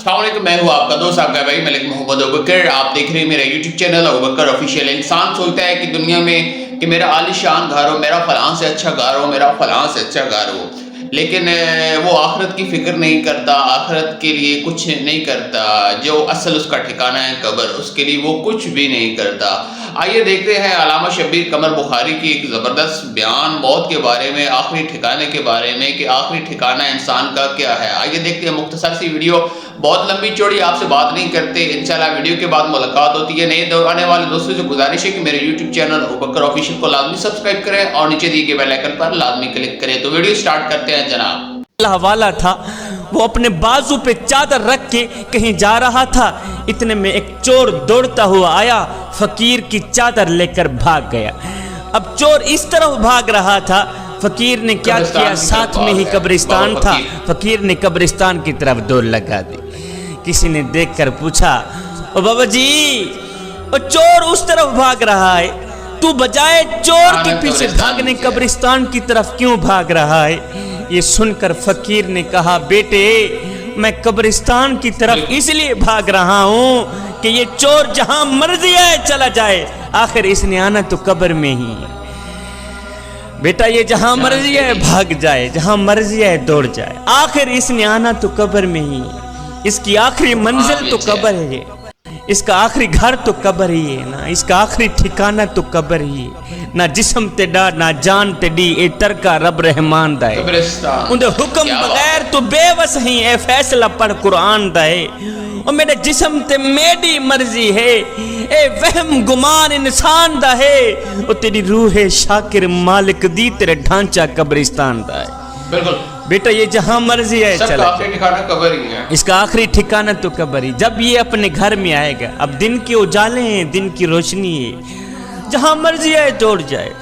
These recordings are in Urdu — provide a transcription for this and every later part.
السلام علیکم، میں ہوں آپ کا دوست آپ کا بھائی ملک محمد ابوبکر۔ آپ دیکھ رہے ہیں میرا یوٹیوب چینل ابوبکر آفیشیل۔ انسان سوچتا ہے کہ دنیا میں کہ میرا عالی شان گھر ہو، میرا فلاں سے اچھا گھر ہو، میرا فلاں سے اچھا گھر ہو، لیکن وہ آخرت کی فکر نہیں کرتا، آخرت کے لیے کچھ نہیں کرتا۔ جو اصل اس کا ٹھکانہ ہے قبر، اس کے لیے وہ کچھ بھی نہیں کرتا۔ آئیے دیکھتے ہیں علامہ شبیر قمر بخاری کی ایک زبردست بیان موت کے بارے میں، آخری ٹھکانے کے بارے میں کہ آخری ٹھکانہ انسان کا کیا ہے۔ آئیے دیکھتے ہیں مختصر سی ویڈیو، بہت لمبی چوڑی آپ سے بات نہیں کرتے، انشاءاللہ ویڈیو کے بعد ملاقات ہوتی ہے۔ نئے آنے والے دوستوں سے گزارش ہے کہ میرے یوٹیوب چینل ابوبکر آفیشیل کو لازمی سبسکرائب کریں اور نیچے دیے گئے بیل آئیکن پر لازمی کلک کریں۔ تو ویڈیو سٹارٹ کرتے ہیں جناب۔ اللہ والا تھا، وہ اپنے بازو پہ چادر رکھ کے کہیں جا رہا تھا، اتنے میں ایک چور دوڑتا ہوا آیا، فقیر کی چادر لے کر بھاگ گیا۔ اب چور اس طرف بھاگ رہا تھا، فقیر نے کیا کیا، ساتھ میں ہی قبرستان تھا، فقیر نے قبرستان کی طرف دوڑ لگا دی۔ کسی نے دیکھ کر پوچھا، او بابا جی، او چور اس طرف بھاگ رہا ہے، تو بجائے چور کے پیچھے بھاگنے قبرستان کی طرف کیوں بھاگ رہا ہے؟ یہ سن کر فقیر نے کہا، بیٹے میں قبرستان کی طرف اس لیے بھاگ رہا ہوں کہ یہ چور جہاں مرضی ہے چلا جائے، آخر اس نے آنا تو قبر میں ہی ہے۔ بیٹا یہ جہاں مرضی ہے بھاگ جائے، جہاں مرضی ہے دوڑ جائے، آخر اس نے آنا تو قبر میں ہی ہے۔ اس کی آخری منزل تو قبر ہے، اس کا آخری گھر تو قبر ہی ہے نا، اس کا آخری ٹھکانہ تو قبر ہی ہے۔ نہ جسم تے ڈا نہ جان تے ڈی، اے ترکا رب رحمان دائے، اندھے حکم بغیر تو بے وس ہی، اے فیصلہ پڑھ قرآن دائے۔ اور میرے جسم تے میری مرضی ہے، اے وہم گمان انسان دا ہے، اور تیری روح شاکر مالک دی تیرے ڈھانچہ قبرستان دائے۔ بالکل بیٹا یہ جہاں مرضی ہے سب کا چلا آخری ٹھکانہ قبر ہی ہے، اس کا آخری ٹھکانہ تو قبر ہی۔ جب یہ اپنے گھر میں آئے گا، اب دن کے اجالے ہیں، دن کی روشنی ہے، جہاں مرضی ہے دوڑ جائے،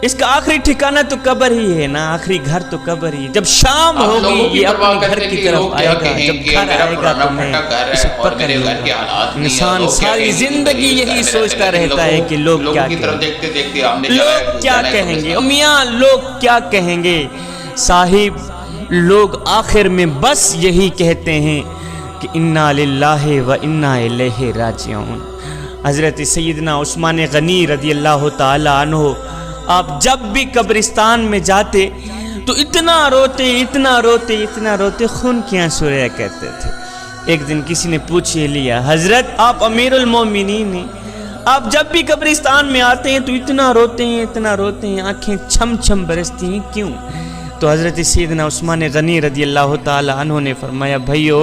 اس کا آخری ٹھکانہ تو قبر ہی ہے نا، آخری گھر تو قبر ہی۔ جب شام ہوگی یہ اپنے گھر کی طرف آئے گا، جب گھر آئے گا تو میں اسے پکڑ لوں گا۔ انسان ساری زندگی یہی سوچتا رہتا ہے کہ لوگ کیا کہیں گے، لوگ کیا کہیں گے، میاں لوگ کیا کہیں گے۔ صاحب لوگ آخر میں بس یہی کہتے ہیں کہ انا للہ و انا الیہ راجعون۔ حضرت سیدنا عثمان غنی رضی اللہ تعالی عنہ، آپ جب بھی قبرستان میں جاتے تو اتنا روتے اتنا روتے اتنا روتے، خون کی آنسو رہا کرتے تھے۔ ایک دن کسی نے پوچھ لیا، حضرت آپ امیر المومنین ہیں، آپ جب بھی قبرستان میں آتے ہیں تو اتنا روتے ہیں اتنا روتے ہیں، آنکھیں چھم چھم برستی ہیں، کیوں؟ تو حضرت سیدنا عثمان غنی رضی اللہ تعالی عنہ نے فرمایا، بھائیو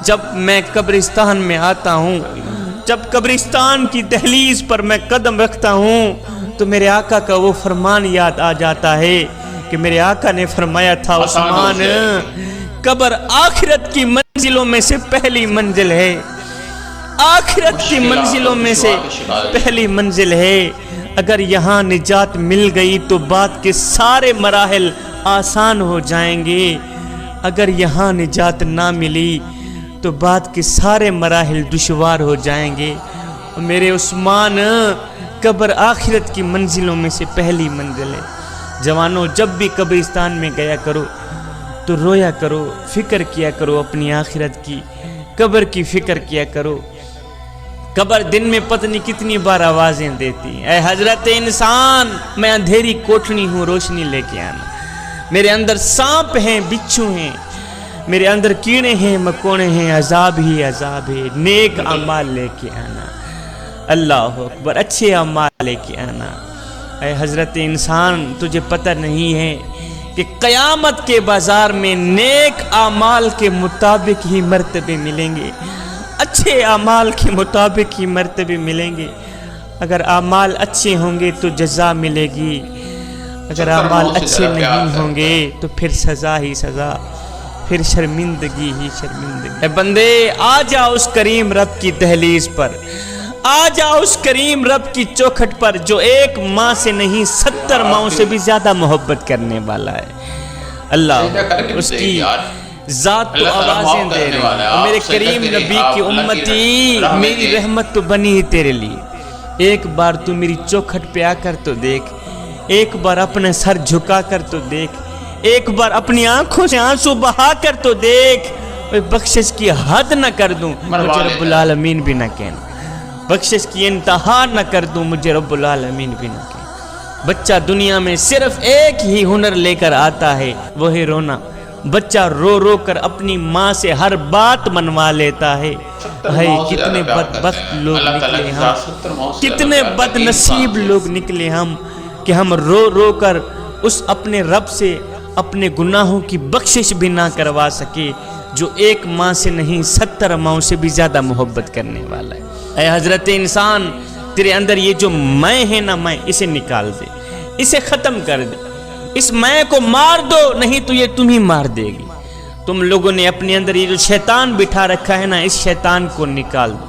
جب میں قبرستان میں آتا ہوں، جب قبرستان کی دہلیز پر میں قدم رکھتا ہوں تو میرے آقا کا وہ فرمان یاد آ جاتا ہے کہ میرے آقا نے فرمایا تھا، عثمان قبر آخرت کی منزلوں میں سے پہلی منزل ہے، آخرت کی منزلوں میں سے پہلی منزل ہے، اگر یہاں نجات مل گئی تو بعد کے سارے مراحل آسان ہو جائیں گے، اگر یہاں نجات نہ ملی تو بعد کے سارے مراحل دشوار ہو جائیں گے۔ اور میرے عثمان قبر آخرت کی منزلوں میں سے پہلی منزل ہے۔ جوانوں جب بھی قبرستان میں گیا کرو تو رویا کرو، فکر کیا کرو اپنی آخرت کی، قبر کی فکر کیا کرو۔ قبر دن میں پتہ نہیں کتنی بار آوازیں دیتی ہیں، اے حضرت انسان میں اندھیری کوٹھنی ہوں، روشنی لے کے آنا، میرے اندر سانپ ہیں، بچھو ہیں، میرے اندر کیڑے ہیں، مکوڑے ہیں، عذاب ہی عذاب ہے، نیک اعمال لے کے آنا، اللہ اکبر، اچھے اعمال لے کے آنا۔ اے حضرت انسان تجھے پتہ نہیں ہے کہ قیامت کے بازار میں نیک اعمال کے مطابق ہی مرتبے ملیں گے، اچھے اعمال کے مطابق ہی مرتبے ملیں گے۔ اگر اعمال اچھے ہوں گے تو جزا ملے گی، اگر اعمال اچھے نہیں ہوں گے تو پھر سزا ہی سزا، پھر شرمندگی ہی شرمندگی۔ اے بندے آ جا اس کریم رب کی دہلیز پر، آ جا اس کریم رب کی چوکھٹ پر جو ایک ماں سے نہیں 70 ماؤں سے بھی زیادہ محبت کرنے والا ہے۔ اللہ اس کی ذات تو آوازیں دے رہی ہے، اور میرے کریم نبی کی امتی میری رحمت تو بنی ہی تیرے لیے۔ ایک بار تو میری چوکھٹ پہ آ کر تو دیکھ، ایک بار اپنے سر جھکا کر تو دیکھ، ایک بار اپنی آنکھوں سے آنسو بہا کر تو دیکھ، بخشش کی حد نہ کر دوں مجھے رب العالمین بھی نہ کہنا، بخشش کی انتہا نہ کر دوں مجھے رب العالمین بھی نہ کہنا۔ بچہ دنیا میں صرف ایک ہی ہنر لے کر آتا ہے، وہ ہے رونا۔ بچہ رو رو کر اپنی ماں سے ہر بات منوا لیتا ہے۔ کتنے بدبخت لوگ نکلے ہم، کتنے بد نصیب لوگ نکلے ہم کہ ہم رو رو کر اس اپنے رب سے اپنے گناہوں کی بخشش بھی نہ کروا سکے، جو ایک ماں سے نہیں 70 ماؤں سے بھی زیادہ محبت کرنے والا ہے۔ اے حضرت انسان، تیرے اندر یہ جو میں ہے نا، میں اسے نکال دے، اسے ختم کر دے، اس میں کو مار دو، نہیں تو یہ تمہیں مار دے گی۔ تم لوگوں نے اپنے اندر یہ جو شیطان بٹھا رکھا ہے نا، اس شیطان کو نکال دو،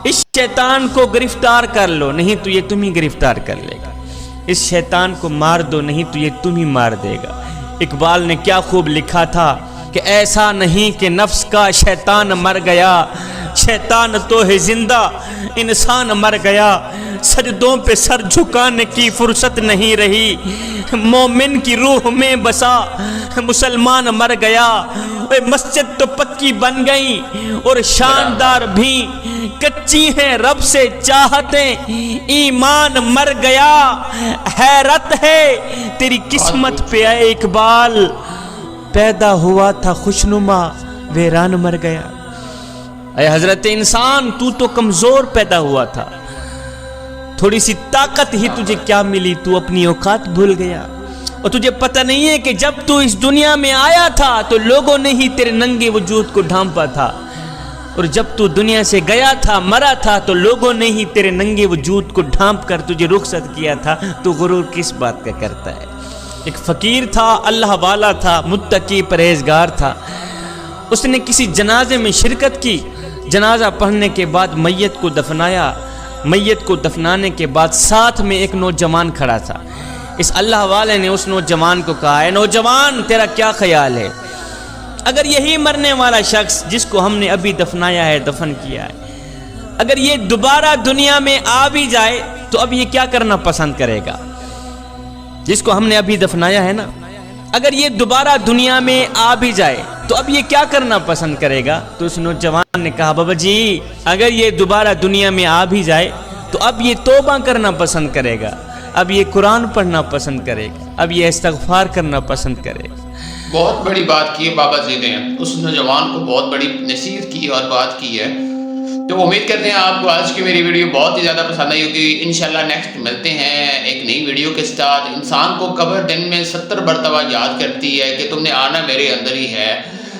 اس شیطان کو گرفتار کر لو، نہیں تو یہ تمہیں گرفتار کر لے گا۔ اس شیطان کو مار دو، نہیں تو یہ تمہیں مار دے گا۔ اقبال نے کیا خوب لکھا تھا کہ ایسا نہیں کہ نفس کا شیطان مر گیا، شیطان تو ہے زندہ، انسان مر گیا، سجدوں پہ سر جھکانے کی فرصت نہیں رہی، مومن کی روح میں بسا مسلمان مر گیا، مسجد تو پکی بن گئی اور شاندار بھی کچی ہیں رب سے چاہتیں، ایمان مر گیا، حیرت ہے تیری قسمت پہ اے اقبال، پیدا ہوا تھا خوشنما ویران مر گیا۔ اے حضرت انسان، تو کمزور پیدا ہوا تھا، تھوڑی سی طاقت ہی تجھے کیا ملی، تو اپنی اوقات بھول گیا، اور تجھے پتہ نہیں ہے کہ جب تو اس دنیا میں آیا تھا تو لوگوں نے ہی تیرے ننگے وجود کو ڈھانپا تھا، اور جب تو دنیا سے گیا تھا، مرا تھا، تو لوگوں نے ہی تیرے ننگے وجود کو ڈھانپ کر تجھے رخصت کیا تھا۔ تو غرور کس بات کا کرتا ہے؟ ایک فقیر تھا، اللہ والا تھا، متقی پرہیزگار تھا، اس نے کسی جنازے میں شرکت کی، جنازہ پڑھنے کے بعد میت کو دفنایا، میت کو دفنانے کے بعد ساتھ میں ایک نوجوان کھڑا تھا۔ اس اللہ والے نے اس نوجوان کو کہا، اے نوجوان، تیرا کیا خیال ہے اگر یہی مرنے والا شخص جس کو ہم نے ابھی دفنایا ہے، دفن کیا ہے، اگر یہ دوبارہ دنیا میں آ بھی جائے تو اب یہ کیا کرنا پسند کرے گا؟ جس کو ہم نے ابھی دفنایا ہے نا، اگر یہ دوبارہ دنیا میں آ بھی جائے تو اب یہ کیا کرنا پسند کرے گا؟ تو اس نوجوان نے کہا، بابا جی، اگر یہ دوبارہ دنیا میں آ بھی جائے تو اب یہ توبہ کرنا پسند کرے گا، اب یہ قرآن پڑھنا پسند کرے گا، اب یہ استغفار کرنا پسند کرے گا۔ بہت بڑی بات کی ہے بابا جی نے، اس نوجوان کو بہت بڑی نصیحت کی اور بات کی ہے۔ تو امید کرتے ہیں آپ کو آج کی میری ویڈیو بہت ہی زیادہ پسند آئی ہوگی۔ انشاءاللہ نیکسٹ ملتے ہیں ایک نئی ویڈیو کے ساتھ۔ انسان کو قبر دن میں 70 مرتبہ یاد کرتی ہے کہ تم نے آنا میرے اندر ہی ہے،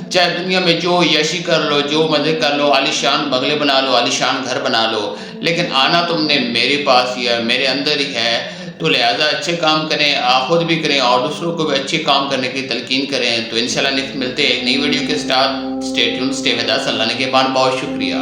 چاہے دنیا میں جو یشی کر لو، جو مزے کر لو، عالیشان بنگلے بنا لو، عالیشان گھر بنا لو، لیکن آنا تم نے میرے پاس ہی ہے، میرے اندر ہی ہے۔ تو لہٰذا اچھے کام کریں، آپ خود بھی کریں اور دوسروں کو بھی اچھے کام کرنے کی تلقین کریں۔ تو انشاءاللہ نیکسٹ ملتے ہیں ایک نئی ویڈیو کے ساتھ۔ Stay tuned, stay with us. اللہ نے کے بہت شکریہ۔